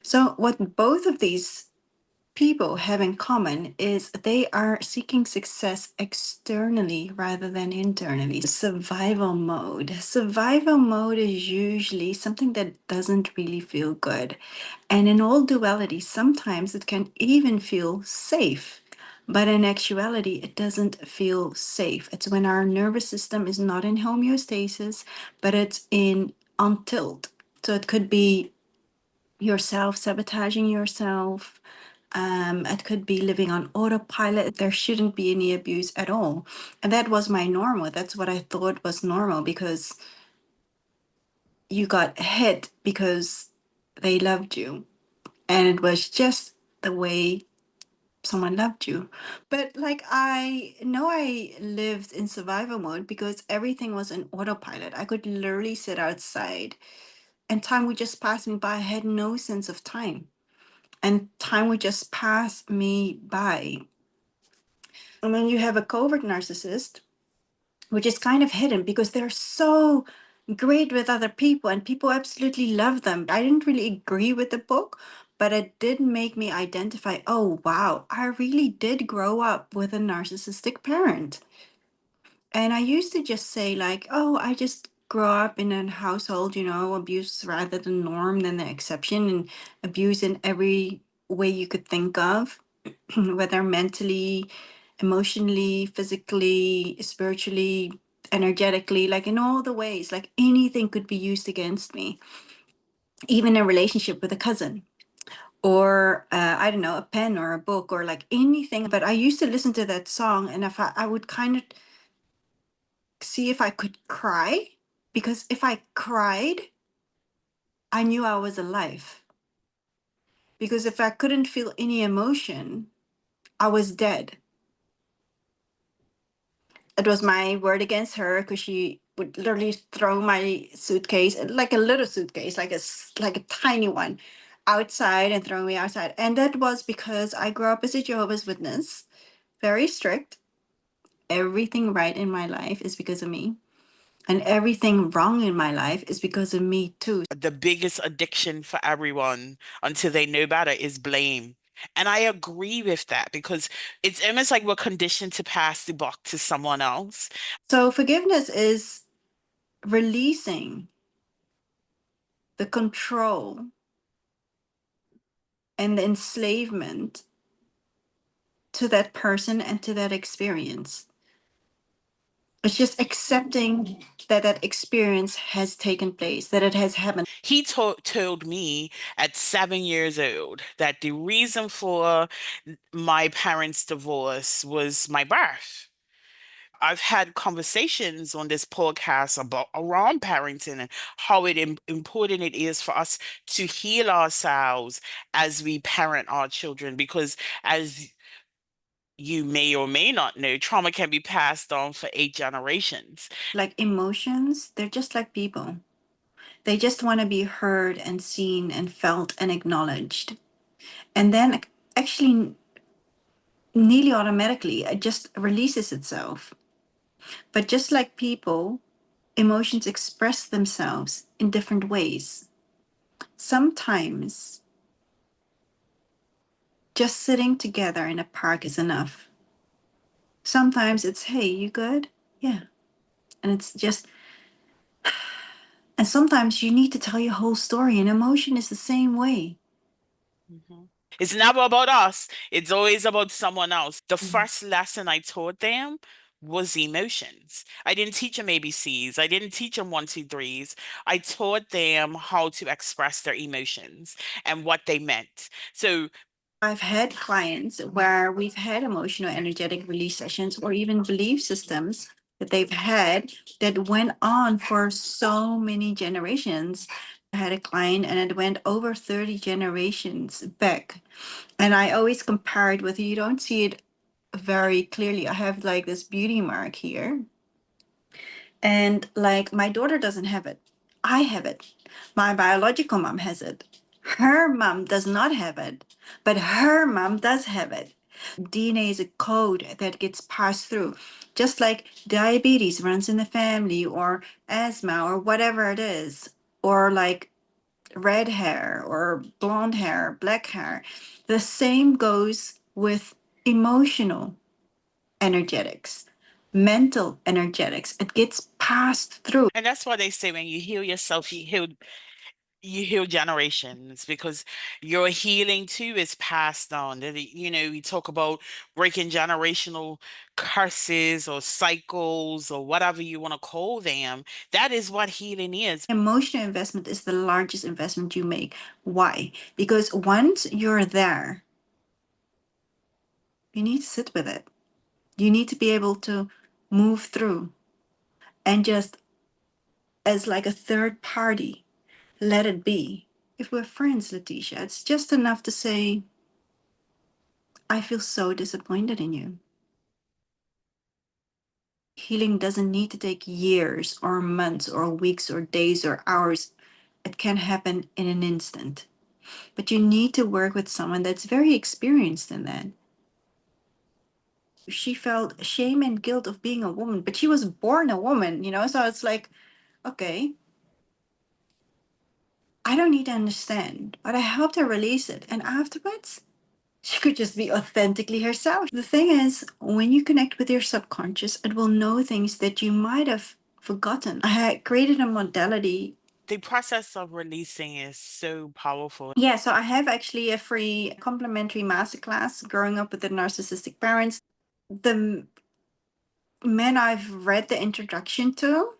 So, what both of these people have in common is they are seeking success externally rather than internally. Survival mode. Survival mode is usually something that doesn't really feel good. And in all duality, sometimes it can even feel safe. But in actuality, it doesn't feel safe. It's when our nervous system is not in homeostasis, but it's in on tilt. So it could be yourself sabotaging yourself. It could be living on autopilot. There shouldn't be any abuse at all. And that was my normal. That's what I thought was normal because you got hit because they loved you. And it was just the way someone loved you. But like I know I lived in survival mode because everything was in autopilot. I could literally sit outside and time would just pass me by. I had no sense of time. And time would just pass me by. And then you have a covert narcissist, which is kind of hidden because they're so great with other people and people absolutely love them. I didn't really agree with the book, but it did make me identify, oh, wow, I really did grow up with a narcissistic parent. And I used to just say, like, oh, I just grew up in a household, abuse rather the norm than the exception, and abuse in every way you could think of, whether mentally, emotionally, physically, spiritually, energetically, like in all the ways, like anything could be used against me, even a relationship with a cousin. Or I don't know, a pen or a book or like anything. But I used to listen to that song, and if I would kind of see if I could cry, because if I cried, I knew I was alive. Because if I couldn't feel any emotion, I was dead. It was my word against her because she would literally throw my suitcase, like a little suitcase, like a tiny one, outside and throw me outside. And that was because I grew up as a Jehovah's Witness, very strict. Everything right in my life is because of me. And everything wrong in my life is because of me too. The biggest addiction for everyone until they know better is blame. And I agree with that because it's almost like we're conditioned to pass the buck to someone else. So forgiveness is releasing the control and the enslavement to that person and to that experience. It's just accepting that that experience has taken place, that it has happened. He told me at 7 years old that the reason for my parents' divorce was my birth. I've had conversations on this podcast about around parenting and how important it is for us to heal ourselves as we parent our children. Because as you may or may not know, trauma can be passed on for 8 generations. Like emotions, they're just like people. They just want to be heard and seen and felt and acknowledged. And then actually, nearly automatically, it just releases itself. But just like people, emotions express themselves in different ways. Sometimes just sitting together in a park is enough. Sometimes it's, hey, you good? Yeah. And it's just, and sometimes you need to tell your whole story, and emotion is the same way. Mhm. It's never about us. It's always about someone else. The Mhm. first lesson I taught them was emotions. I didn't teach them ABCs. I didn't teach them one, two, threes. I taught them how to express their emotions and what they meant. So I've had clients where we've had emotional energetic release sessions or even belief systems that they've had that went on for so many generations. I had a client and it went over 30 generations back. And I always compare it with, you don't see it very clearly. I have like this beauty mark here. And like my daughter doesn't have it. I have it. My biological mom has it. Her mom does not have it, but her mom does have it. DNA is a code that gets passed through. Just like diabetes runs in the family, or asthma, or whatever it is, or like red hair or blonde hair, black hair. The same goes with emotional energetics, mental energetics. It gets passed through. And that's why they say when you heal yourself, you heal generations because your healing too is passed on. You know, we talk about breaking generational curses or cycles or whatever you want to call them. That is what healing is. Emotional investment is the largest investment you make. Why? Because once you're there, you need to sit with it. You need to be able to move through and just, as like a third party, let it be. If we're friends, Letitia, it's just enough to say, I feel so disappointed in you. Healing doesn't need to take years or months or weeks or days or hours. It can happen in an instant. But you need to work with someone that's very experienced in that. She felt shame and guilt of being a woman, but she was born a woman, you know? So it's like, okay, I don't need to understand, but I helped her release it. And afterwards, she could just be authentically herself. The thing is, when you connect with your subconscious, it will know things that you might have forgotten. I had created a modality. The process of releasing is so powerful. Yeah, so I have actually a free complimentary masterclass, Growing Up with the Narcissistic Parents. The men I've read the introduction to,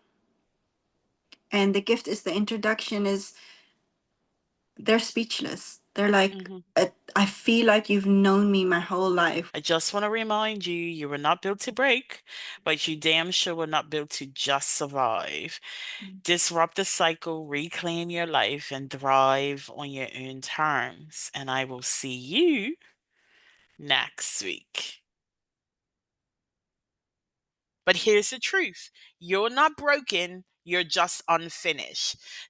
and the gift is the introduction is, they're speechless. They're like, Mhm. I feel like you've known me my whole life. I just want to remind you, you were not built to break, but you damn sure were not built to just survive. Disrupt the cycle, reclaim your life, and thrive on your own terms. And I will see you next week. But here's the truth, you're not broken, you're just unfinished.